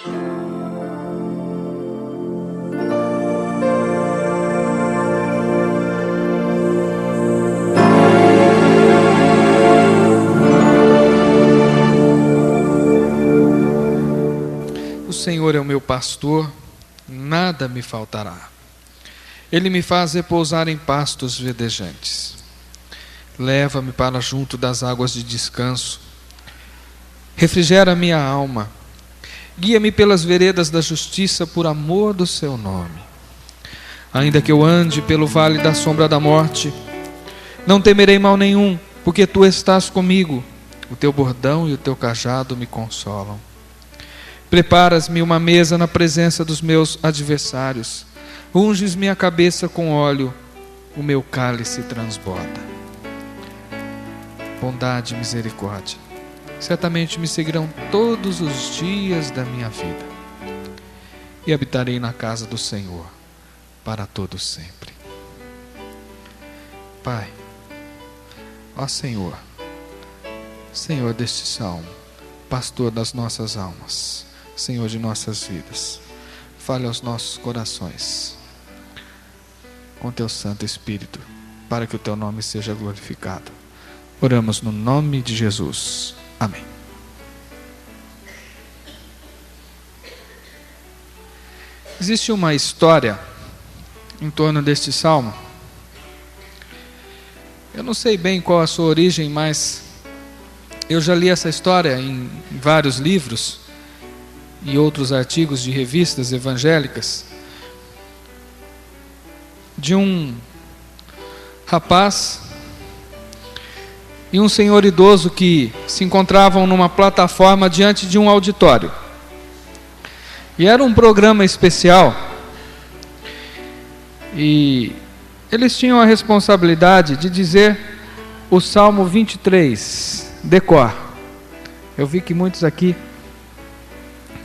O Senhor é o meu pastor, nada me faltará. Ele me faz repousar em pastos verdejantes. Leva-me para junto das águas de descanso. Refrigera minha alma. Guia-me pelas veredas da justiça por amor do seu nome. Ainda que eu ande pelo vale da sombra da morte, não temerei mal nenhum, porque tu estás comigo. O teu bordão e o teu cajado me consolam. Preparas-me uma mesa na presença dos meus adversários. Unges minha cabeça com óleo, o meu cálice transborda. Bondade e misericórdia certamente me seguirão todos os dias da minha vida, e habitarei na casa do Senhor para todo sempre. Pai, ó Senhor, Senhor deste salmo, pastor das nossas almas, Senhor de nossas vidas, fale aos nossos corações com teu Santo Espírito, para que o teu nome seja glorificado. Oramos no nome de Jesus. Amém. Existe uma história em torno deste salmo. Eu não sei bem qual a sua origem, mas eu já li essa história em vários livros e outros artigos de revistas evangélicas, de um rapaz e um senhor idoso que se encontravam numa plataforma diante de um auditório. E era um programa especial, e eles tinham a responsabilidade de dizer o Salmo 23, decor. Eu vi que muitos aqui,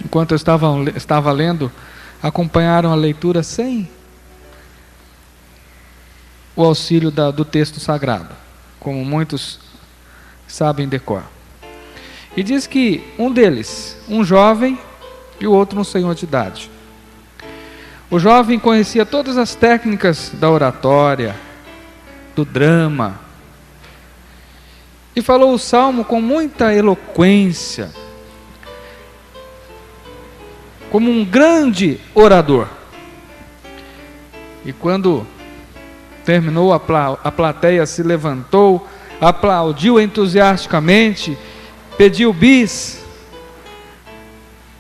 enquanto eu estava lendo, acompanharam a leitura sem o auxílio do texto sagrado, como muitos sabem decor. E diz que um deles, um jovem, e o outro um senhor de idade. O jovem conhecia todas as técnicas da oratória, do drama, e falou o salmo com muita eloquência, como um grande orador. E quando terminou, a plateia se levantou, aplaudiu entusiasticamente, pediu bis,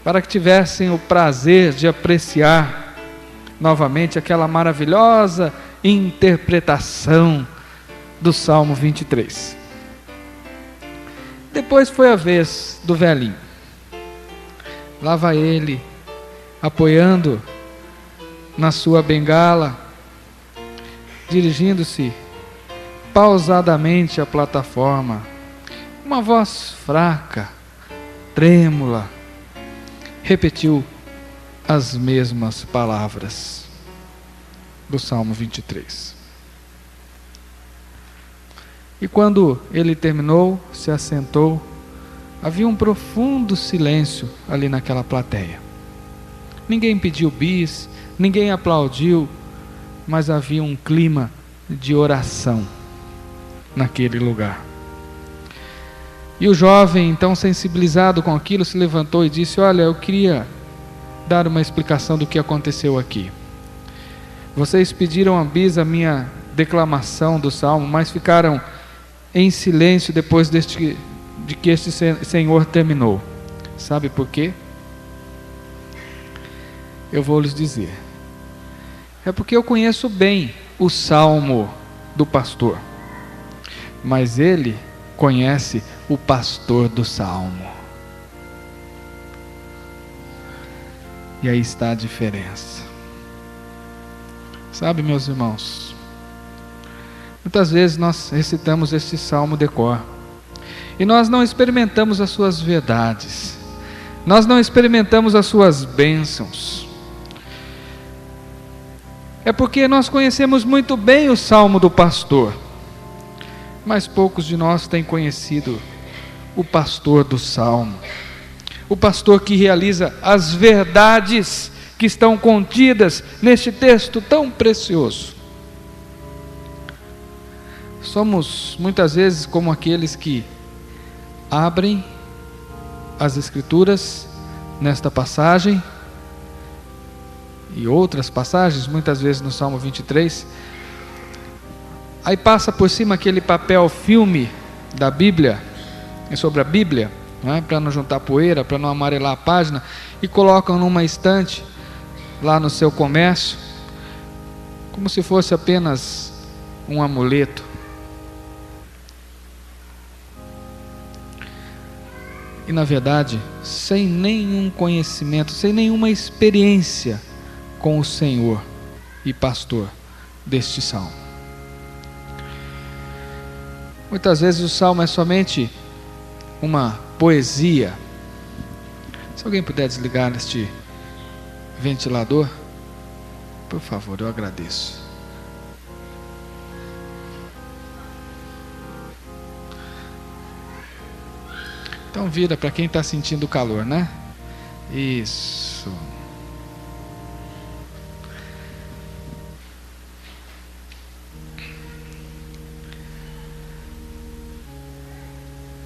para que tivessem o prazer de apreciar novamente aquela maravilhosa interpretação do Salmo 23. Depois foi a vez do velhinho. Lá vai ele, apoiando na sua bengala, dirigindo-se pausadamente à plataforma, uma voz fraca, trêmula, repetiu as mesmas palavras do Salmo 23. E quando ele terminou, se assentou, havia um profundo silêncio ali naquela plateia. Ninguém pediu bis, ninguém aplaudiu, mas havia um clima de oração naquele lugar. E o jovem, então sensibilizado com aquilo, se levantou e disse: olha, eu queria dar uma explicação do que aconteceu aqui. Vocês pediram a bis a minha declamação do salmo, mas ficaram em silêncio depois de que este senhor terminou. Sabe por quê? Eu vou lhes dizer. É porque eu conheço bem o salmo do pastor, mas ele conhece o pastor do salmo. E aí está a diferença. Sabe, meus irmãos, muitas vezes nós recitamos este salmo decor e nós não experimentamos as suas verdades, nós não experimentamos as suas bênçãos. É porque nós conhecemos muito bem o salmo do pastor, mas poucos de nós têm conhecido o pastor do salmo, o pastor que realiza as verdades que estão contidas neste texto tão precioso. Somos muitas vezes como aqueles que abrem as Escrituras nesta passagem e outras passagens, muitas vezes no Salmo 23, aí passa por cima aquele papel filme da Bíblia, sobre a Bíblia, para não juntar poeira, para não amarelar a página, e colocam numa estante lá no seu comércio, como se fosse apenas um amuleto. E na verdade, sem nenhum conhecimento, sem nenhuma experiência com o Senhor e pastor deste salmo. Muitas vezes o salmo é somente uma poesia. Se alguém puder desligar este ventilador, por favor, eu agradeço. Então vira para quem está sentindo o calor, né? Isso.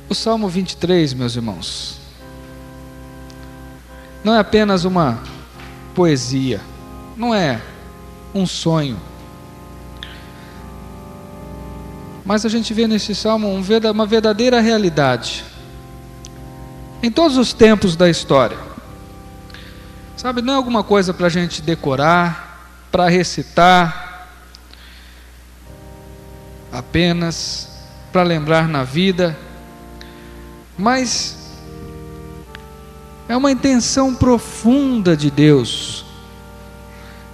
O Salmo 23, meus irmãos, não é apenas uma poesia, não é um sonho, mas a gente vê nesse salmo uma verdadeira realidade em todos os tempos da história. Sabe, não é alguma coisa para a gente decorar, para recitar, apenas para lembrar na vida, mas é uma intenção profunda de Deus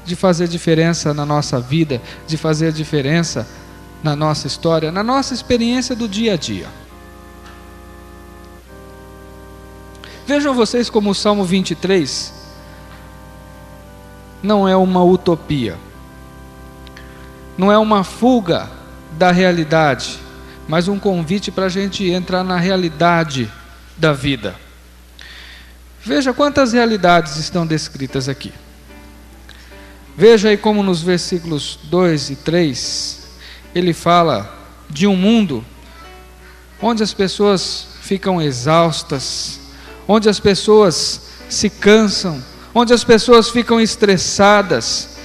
de fazer diferença na nossa vida, de fazer diferença na nossa história, na nossa experiência do dia a dia. Vejam vocês como o Salmo 23 não é uma utopia, não é uma fuga da realidade, mas um convite para a gente entrar na realidade da vida. Veja quantas realidades estão descritas aqui. Veja aí como nos versículos 2 e 3, ele fala de um mundo onde as pessoas ficam exaustas, onde as pessoas se cansam, onde as pessoas ficam estressadas.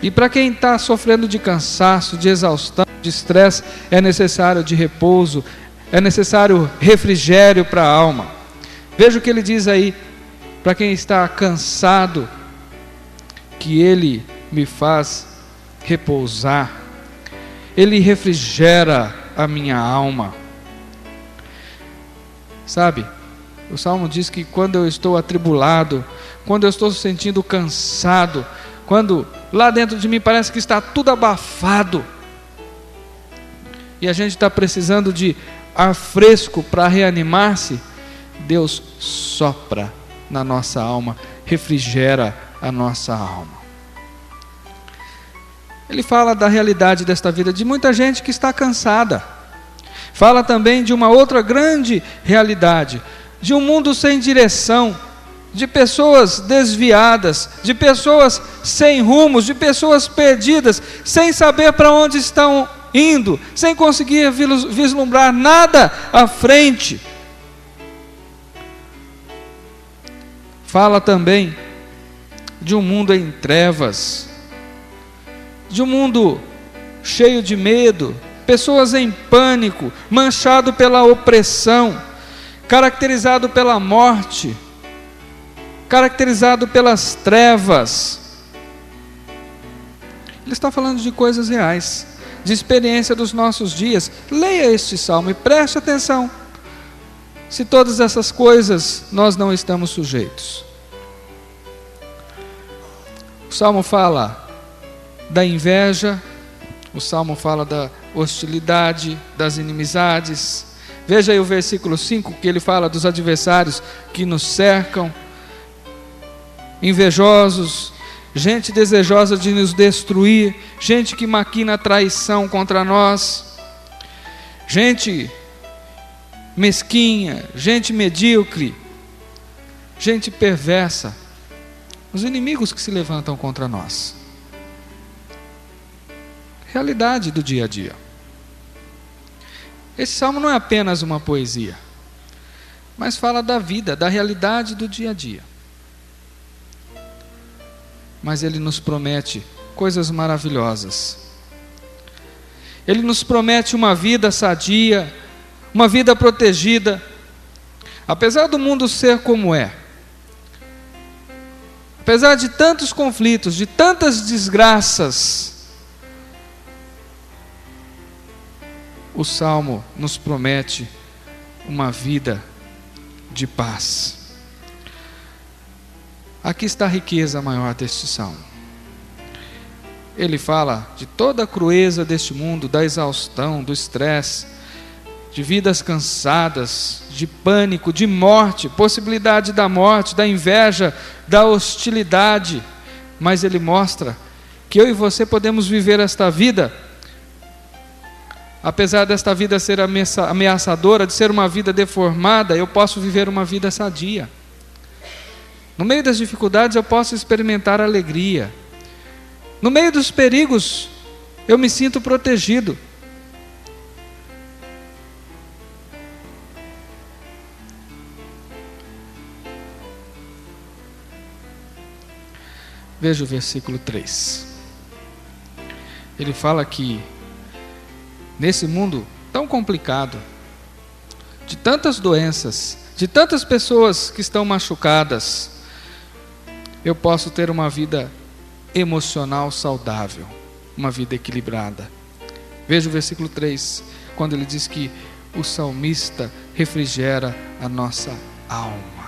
E para quem está sofrendo de cansaço, de exaustão, de estresse, é necessário de repouso, é necessário refrigério para a alma. Veja o que ele diz aí, para quem está cansado, que ele me faz repousar, ele refrigera a minha alma. Sabe, o Salmo diz que quando eu estou atribulado, quando eu estou sentindo cansado, quando lá dentro de mim parece que está tudo abafado, e a gente está precisando de ar fresco para reanimar-se, Deus sopra na nossa alma, refrigera a nossa alma. Ele fala da realidade desta vida, de muita gente que está cansada. Fala também de uma outra grande realidade, de um mundo sem direção, de pessoas desviadas, de pessoas sem rumos, de pessoas perdidas, sem saber para onde estão indo, sem conseguir vislumbrar nada à frente. Fala também de um mundo em trevas, de um mundo cheio de medo, pessoas em pânico, manchado pela opressão, caracterizado pela morte, caracterizado pelas trevas. Ele está falando de coisas reais, de experiência dos nossos dias. Leia este salmo e preste atenção se todas essas coisas nós não estamos sujeitos. O salmo fala da inveja, o salmo fala da hostilidade, das inimizades. Veja aí o versículo 5, que ele fala dos adversários que nos cercam, invejosos, gente desejosa de nos destruir, gente que maquina traição contra nós, gente mesquinha, gente medíocre, gente perversa, os inimigos que se levantam contra nós. Realidade do dia a dia. Esse salmo não é apenas uma poesia, mas fala da vida, da realidade do dia a dia. Mas ele nos promete coisas maravilhosas. Ele nos promete uma vida sadia, uma vida protegida. Apesar do mundo ser como é, apesar de tantos conflitos, de tantas desgraças, o Salmo nos promete uma vida de paz. Aqui está a riqueza maior deste Salmo. Ele fala de toda a crueza deste mundo, da exaustão, do estresse, de vidas cansadas, de pânico, de morte, possibilidade da morte, da inveja, da hostilidade. Mas ele mostra que eu e você podemos viver esta vida, apesar desta vida ser ameaçadora, de ser uma vida deformada, eu posso viver uma vida sadia. No meio das dificuldades eu posso experimentar alegria. No meio dos perigos eu me sinto protegido. Veja o versículo 3. Ele fala que nesse mundo tão complicado, de tantas doenças, de tantas pessoas que estão machucadas, eu posso ter uma vida emocional saudável, uma vida equilibrada. Veja o versículo 3, quando ele diz que o salmista refrigera a nossa alma.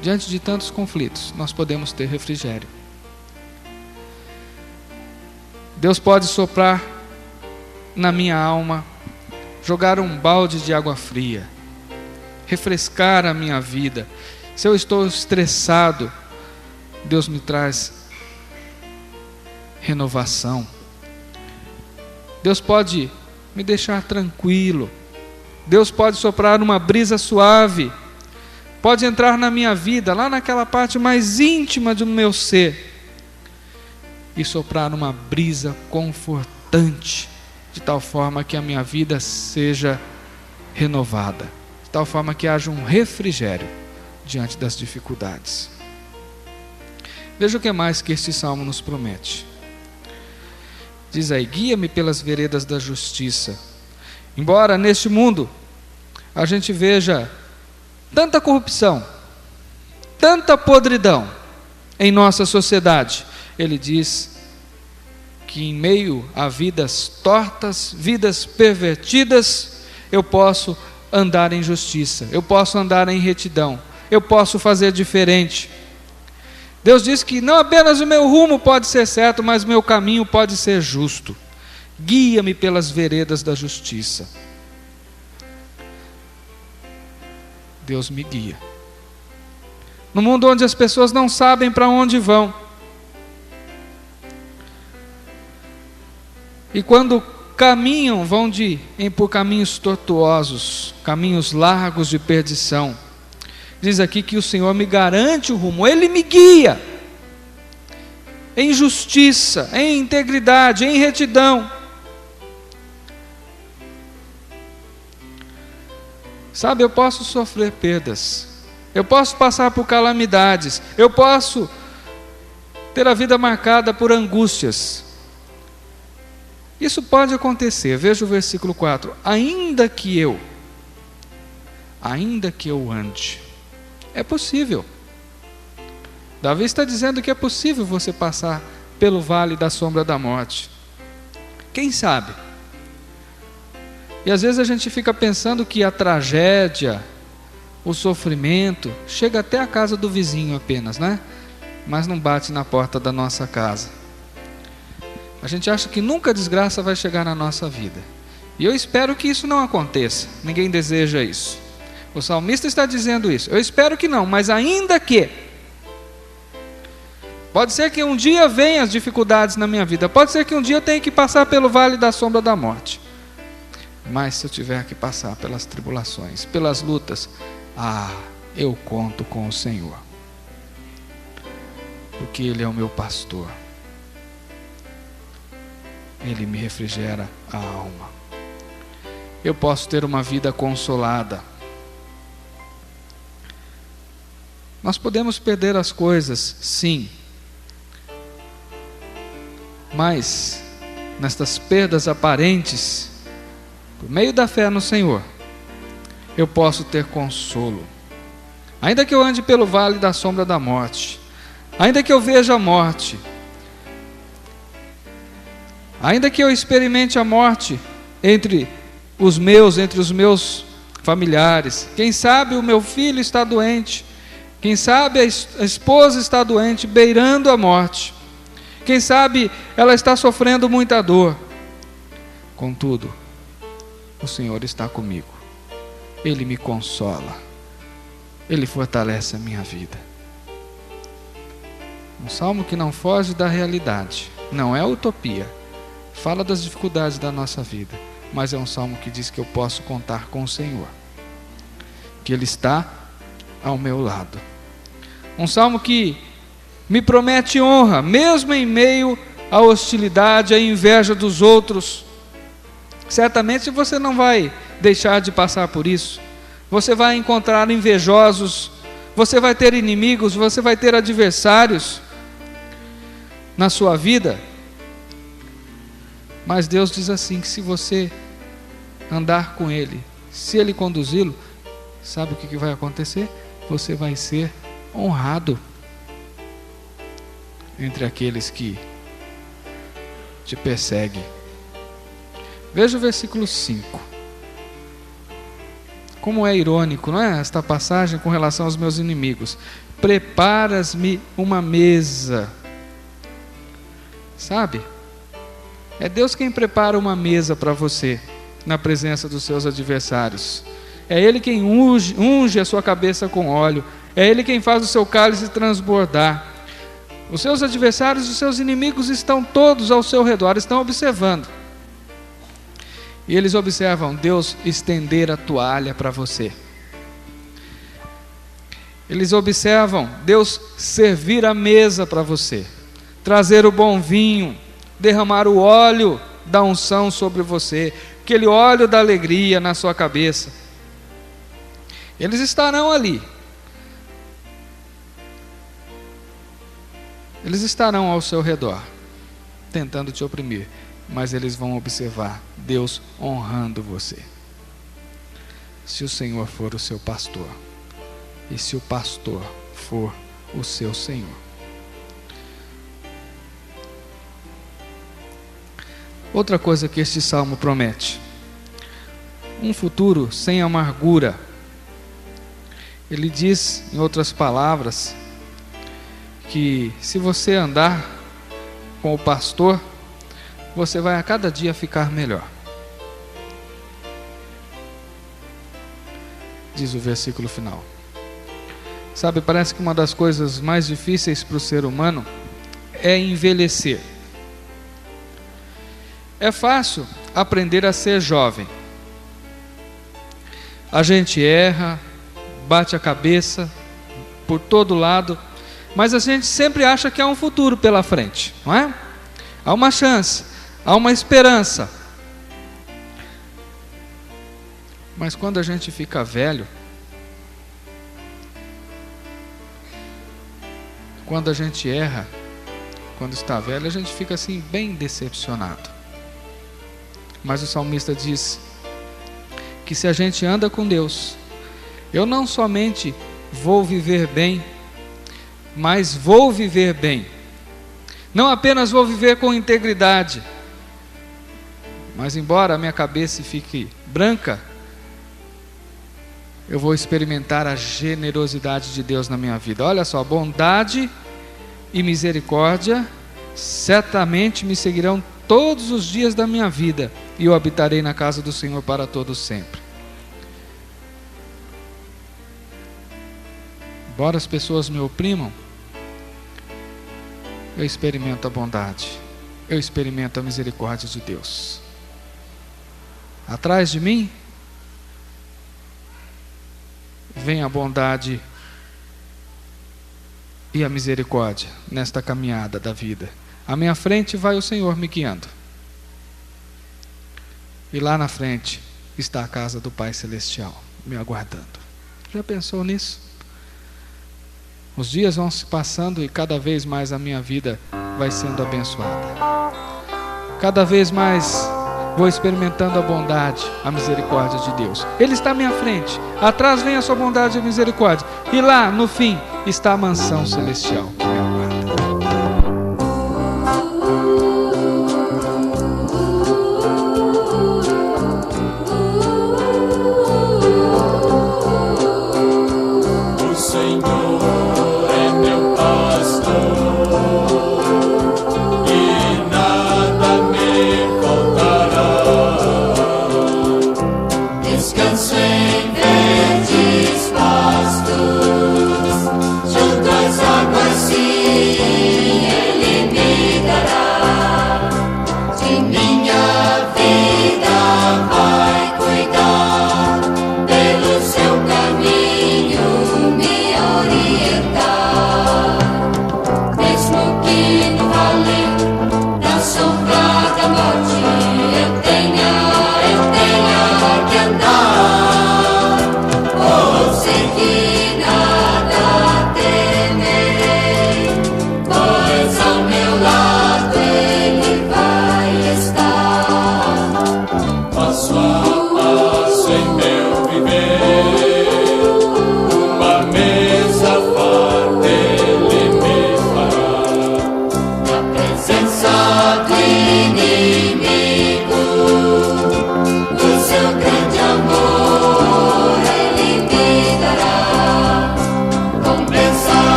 Diante de tantos conflitos, nós podemos ter refrigério. Deus pode soprar na minha alma, jogar um balde de água fria, refrescar a minha vida. Se eu estou estressado, Deus me traz renovação. Deus pode me deixar tranquilo. Deus pode soprar uma brisa suave. Pode entrar na minha vida, lá naquela parte mais íntima do meu ser, e soprar uma brisa confortante, de tal forma que a minha vida seja renovada, de tal forma que haja um refrigério diante das dificuldades. Veja o que mais que este salmo nos promete. Diz aí: guia-me pelas veredas da justiça. Embora neste mundo a gente veja tanta corrupção, tanta podridão em nossa sociedade, ele diz que em meio a vidas tortas, vidas pervertidas, eu posso andar em justiça, eu posso andar em retidão, eu posso fazer diferente. Deus diz que não apenas o meu rumo pode ser certo, mas o meu caminho pode ser justo. Guia-me pelas veredas da justiça. Deus me guia. No mundo onde as pessoas não sabem para onde vão, e quando caminham, vão por caminhos tortuosos, caminhos largos de perdição. Diz aqui que o Senhor me garante o rumo, Ele me guia em justiça, em integridade, em retidão. Sabe, eu posso sofrer perdas, eu posso passar por calamidades, eu posso ter a vida marcada por angústias. Isso pode acontecer. Veja o versículo 4. Ainda que eu ande. É possível. Davi está dizendo que é possível você passar pelo vale da sombra da morte. Quem sabe? E às vezes a gente fica pensando que a tragédia, o sofrimento, chega até a casa do vizinho apenas, né? Mas não bate na porta da nossa casa. A gente acha que nunca a desgraça vai chegar na nossa vida. E eu espero que isso não aconteça. Ninguém deseja isso. O salmista está dizendo isso. Eu espero que não, mas ainda que. Pode ser que um dia venham as dificuldades na minha vida. Pode ser que um dia eu tenha que passar pelo vale da sombra da morte. Mas se eu tiver que passar pelas tribulações, pelas lutas, eu conto com o Senhor, porque Ele é o meu pastor. Ele me refrigera a alma. Eu posso ter uma vida consolada. Nós podemos perder as coisas, sim, mas nestas perdas aparentes, por meio da fé no Senhor, eu posso ter consolo. Ainda que eu ande pelo vale da sombra da morte, ainda que eu veja a morte, ainda que eu experimente a morte entre os meus familiares, quem sabe o meu filho está doente, quem sabe a esposa está doente, beirando a morte, quem sabe ela está sofrendo muita dor, contudo, o Senhor está comigo, Ele me consola, Ele fortalece a minha vida. Um salmo que não foge da realidade, não é utopia, fala das dificuldades da nossa vida, mas é um salmo que diz que eu posso contar com o Senhor, que Ele está ao meu lado. Um salmo que me promete honra, mesmo em meio à hostilidade, à inveja dos outros. Certamente você não vai deixar de passar por isso. Você vai encontrar invejosos, você vai ter inimigos, você vai ter adversários na sua vida. Mas Deus diz assim, que se você andar com Ele, se Ele conduzi-lo, sabe o que vai acontecer? Você vai ser honrado entre aqueles que te perseguem. Veja o versículo 5. Como é irônico, não é? Esta passagem com relação aos meus inimigos. Preparas-me uma mesa. Sabe? É Deus quem prepara uma mesa para você, na presença dos seus adversários. É Ele quem unge a sua cabeça com óleo. É Ele quem faz o seu cálice transbordar. Os seus adversários, os seus inimigos estão todos ao seu redor, estão observando. E eles observam Deus estender a toalha para você. Eles observam Deus servir a mesa para você, trazer o bom vinho, derramar o óleo da unção sobre você, aquele óleo da alegria na sua cabeça. Eles estarão ali. Eles estarão ao seu redor, tentando te oprimir, mas eles vão observar Deus honrando você. Se o Senhor for o seu pastor, e se o pastor for o seu Senhor. Outra coisa que este salmo promete: um futuro sem amargura. Ele diz, em outras palavras, que se você andar com o pastor, você vai a cada dia ficar melhor. Diz o versículo final. Sabe, parece que uma das coisas mais difíceis para o ser humano é envelhecer. É fácil aprender a ser jovem. A gente erra, bate a cabeça por todo lado, mas a gente sempre acha que há um futuro pela frente, não é? Há uma chance, há uma esperança. Mas quando a gente fica velho, quando a gente erra, quando está velho, a gente fica assim bem decepcionado. Mas o salmista diz que se a gente anda com Deus, eu não somente vou viver bem, mas vou viver bem. Não apenas vou viver com integridade, mas embora a minha cabeça fique branca, eu vou experimentar a generosidade de Deus na minha vida. Olha só, bondade e misericórdia certamente me seguirão todos os dias da minha vida, e eu habitarei na casa do Senhor para todo sempre. Embora as pessoas me oprimam, eu experimento a bondade, eu experimento a misericórdia de Deus. Atrás de mim vem a bondade e a misericórdia nesta caminhada da vida. À minha frente vai o Senhor me guiando. E lá na frente está a casa do Pai Celestial me aguardando. Já pensou nisso? Os dias vão se passando e cada vez mais a minha vida vai sendo abençoada. Cada vez mais vou experimentando a bondade, a misericórdia de Deus. Ele está à minha frente, atrás vem a sua bondade e a misericórdia. E lá, no fim, está a mansão celestial que me aguarda.